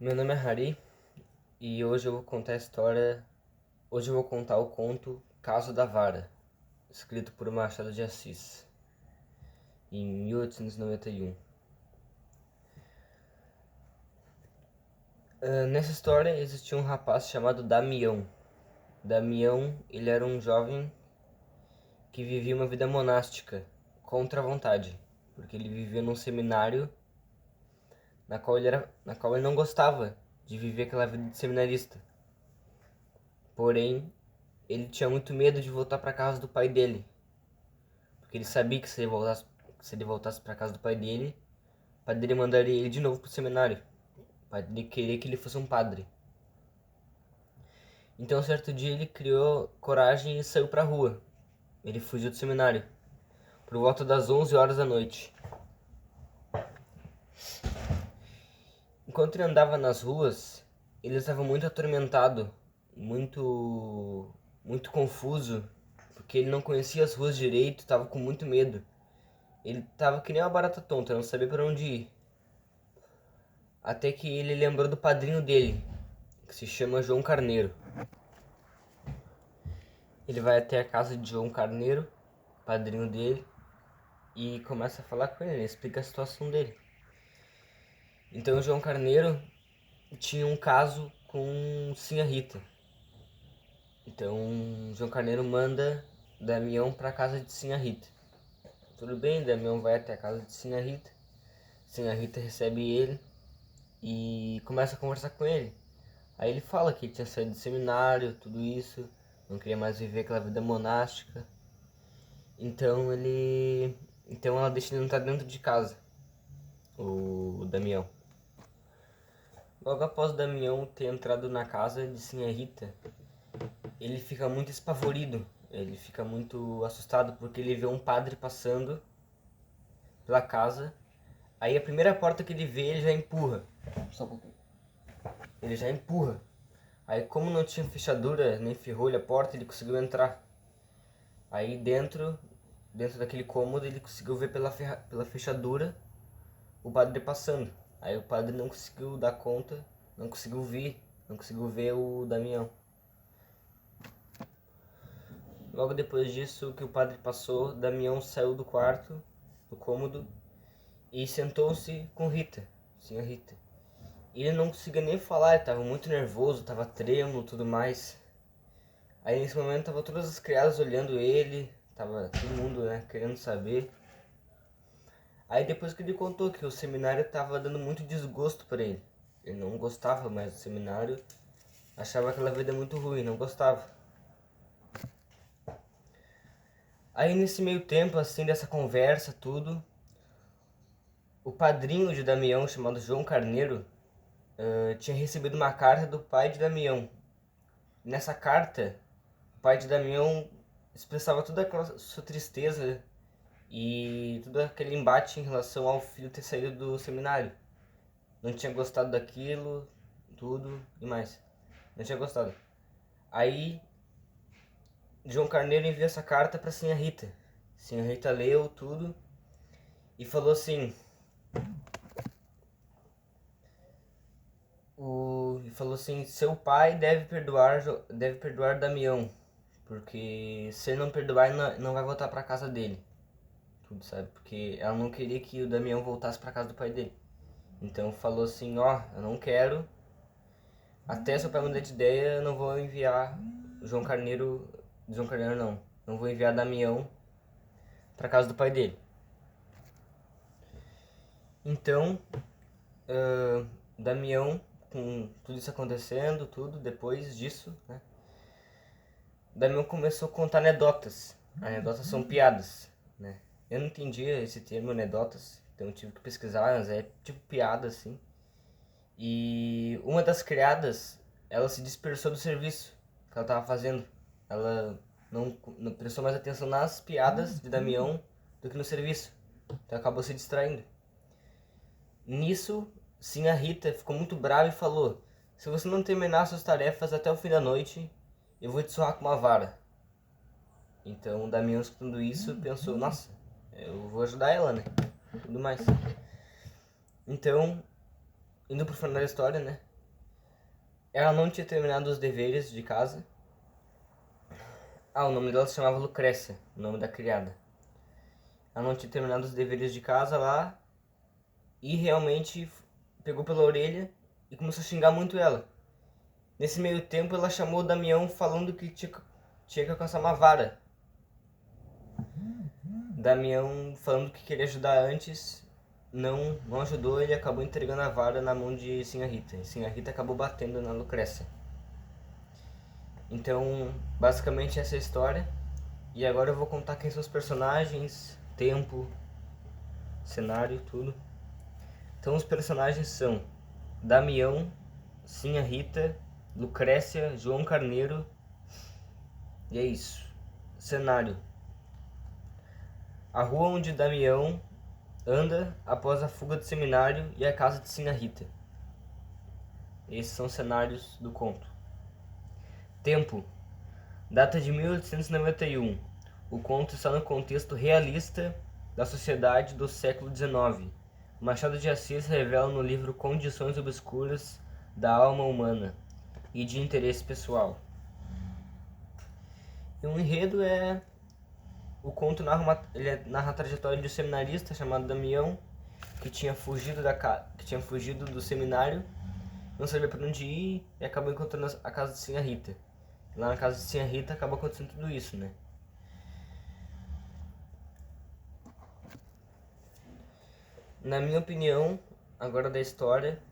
Meu nome é Hari e hoje eu vou contar a história. Hoje eu vou contar o conto Caso da Vara, escrito por Machado de Assis, em 1891. Nessa história existia um rapaz chamado Damião. Damião, ele era um jovem que vivia uma vida monástica, contra a vontade, porque ele vivia num seminário na qual ele não gostava de viver aquela vida de seminarista. Porém, ele tinha muito medo de voltar para casa do pai dele, porque ele sabia que se ele voltasse para casa do pai dele, o pai dele mandaria ele de novo pro seminário. O pai dele queria que ele fosse um padre. Então, certo dia, ele criou coragem e saiu pra rua. Ele fugiu do seminário, por volta das 11 horas da noite. Enquanto ele andava nas ruas, ele estava muito atormentado, muito confuso, porque ele não conhecia as ruas direito, estava com muito medo. Ele estava que nem uma barata tonta, não sabia para onde ir. Até que ele lembrou do padrinho dele, que se chama João Carneiro. Ele vai até a casa de João Carneiro, padrinho dele, e começa a falar com ele, explica a situação dele. Então o João Carneiro tinha um caso com Sinha Rita. Então João Carneiro manda Damião para a casa de Sinha Rita. Tudo bem, Damião vai até a casa de Sinha Rita. Sinha Rita recebe ele e começa a conversar com ele. Aí ele fala que ele tinha saído do seminário, tudo isso, não queria mais viver aquela vida monástica. Então ela deixa ele entrar dentro de casa, o Damião. Logo após o Damião ter entrado na casa de Sinha Rita, ele fica muito espavorido, ele fica muito assustado porque ele vê um padre passando pela casa. Aí a primeira porta que ele vê, ele já empurra. Só um pouquinho. Ele já empurra. Aí como não tinha fechadura nem ferrolho a porta, ele conseguiu entrar. Aí dentro daquele cômodo, ele conseguiu ver pela fechadura o padre passando. Aí o padre não conseguiu dar conta, não conseguiu ver o Damião. Logo depois disso que o padre passou, Damião saiu do quarto, do cômodo, e sentou-se com Rita, Sinha Rita. E ele não conseguia nem falar, ele estava muito nervoso, estava trêmulo e tudo mais. Aí nesse momento tava todas as criadas olhando ele, tava todo mundo, né, querendo saber. Aí depois que ele contou que o seminário tava dando muito desgosto para ele. Ele não gostava mais do seminário, achava aquela vida muito ruim, não gostava. Aí nesse meio tempo, assim, dessa conversa, tudo, o padrinho de Damião, chamado João Carneiro, tinha recebido uma carta do pai de Damião. Nessa carta, o pai de Damião expressava toda aquela sua tristeza e todo aquele embate em relação ao filho ter saído do seminário. Não tinha gostado daquilo, tudo e mais. Não tinha gostado. Aí, João Carneiro enviou essa carta para Sinha Rita. Sinha Rita leu tudo e falou assim: seu pai deve perdoar Damião, porque se ele não perdoar, ele não vai voltar para casa dele. Tudo, sabe? Porque ela não queria que o Damião voltasse para casa do pai dele. Então falou assim: ó, eu não quero. Até seu pai mudar de ideia, eu não vou enviar João Carneiro. João Carneiro não. Não vou enviar Damião para casa do pai dele. Então, Damião, com tudo isso acontecendo, tudo, depois disso, né? Damião começou a contar anedotas. Anedotas são piadas, né? Eu não entendia esse termo, anedotas, então eu tive que pesquisar, mas é tipo piada, assim. E uma das criadas, ela se dispersou do serviço que ela estava fazendo. Ela não prestou mais atenção nas piadas de Damião do que no serviço. Então acabou se distraindo. Nisso, Sinha Rita ficou muito brava e falou: se você não terminar suas tarefas até o fim da noite, eu vou te surrar com uma vara. Então Damião, escutando isso, pensou: nossa, eu vou ajudar ela, né? Tudo mais. Então, indo pro final da história, né? Ela não tinha terminado os deveres de casa. O nome dela se chamava Lucrécia, o nome da criada. Ela não tinha terminado os deveres de casa lá e realmente pegou pela orelha e começou a xingar muito ela. Nesse meio tempo, ela chamou o Damião falando que tinha que alcançar uma vara. Damião falando que queria ajudar antes, não ajudou, ele acabou entregando a vara na mão de Sinhá Rita. E Sinhá Rita acabou batendo na Lucrécia. Então, basicamente essa é a história. E agora eu vou contar quem são os personagens, tempo, cenário, tudo. Então os personagens são Damião, Sinhá Rita, Lucrécia, João Carneiro. E é isso. Cenário: a rua onde Damião anda após a fuga do seminário e a casa de Sinhá Rita. Esses são os cenários do conto. Tempo: data de 1891. O conto está no contexto realista da sociedade do século XIX. Machado de Assis revela no livro Condições Obscuras da Alma Humana e de Interesse Pessoal. E o enredo é... O conto narra a trajetória de um seminarista chamado Damião, que tinha fugido do seminário, não sabia para onde ir e acabou encontrando a casa de Sinhá Rita. Lá na casa de Sinhá Rita acaba acontecendo tudo isso, né? Na minha opinião, agora da história,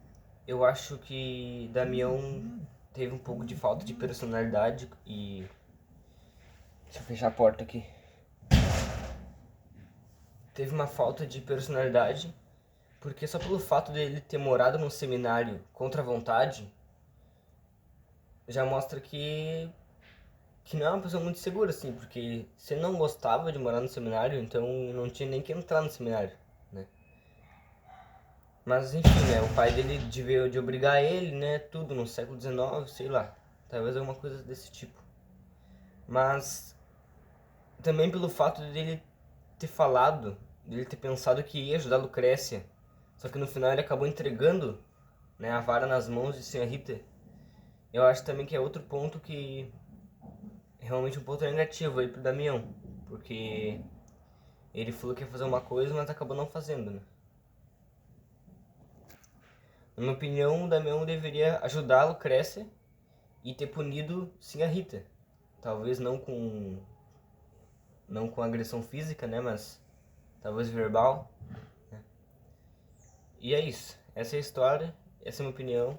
eu acho que Damião teve um pouco de falta de personalidade e... Deixa eu fechar a porta aqui. Teve uma falta de personalidade, porque só pelo fato dele ter morado num seminário contra a vontade, já mostra que não é uma pessoa muito segura, assim, porque se ele não gostava de morar no seminário, então não tinha nem que entrar no seminário, né? Mas enfim, né, o pai dele veio de obrigar ele, né, tudo no século XIX, sei lá, talvez alguma coisa desse tipo. Mas também pelo fato dele ter falado, dele ter pensado que ia ajudar a Lucrécia, só que no final ele acabou entregando, né, a vara nas mãos de Sinhá Rita. Eu acho também que é outro ponto que realmente um ponto negativo aí pro Damião, porque ele falou que ia fazer uma coisa, mas acabou não fazendo, né? Na minha opinião, o Damião deveria ajudar a Lucrécia e ter punido Sinhá Rita. Talvez não com agressão física, né, mas talvez verbal, né? E é isso. Essa é a história, essa é a minha opinião.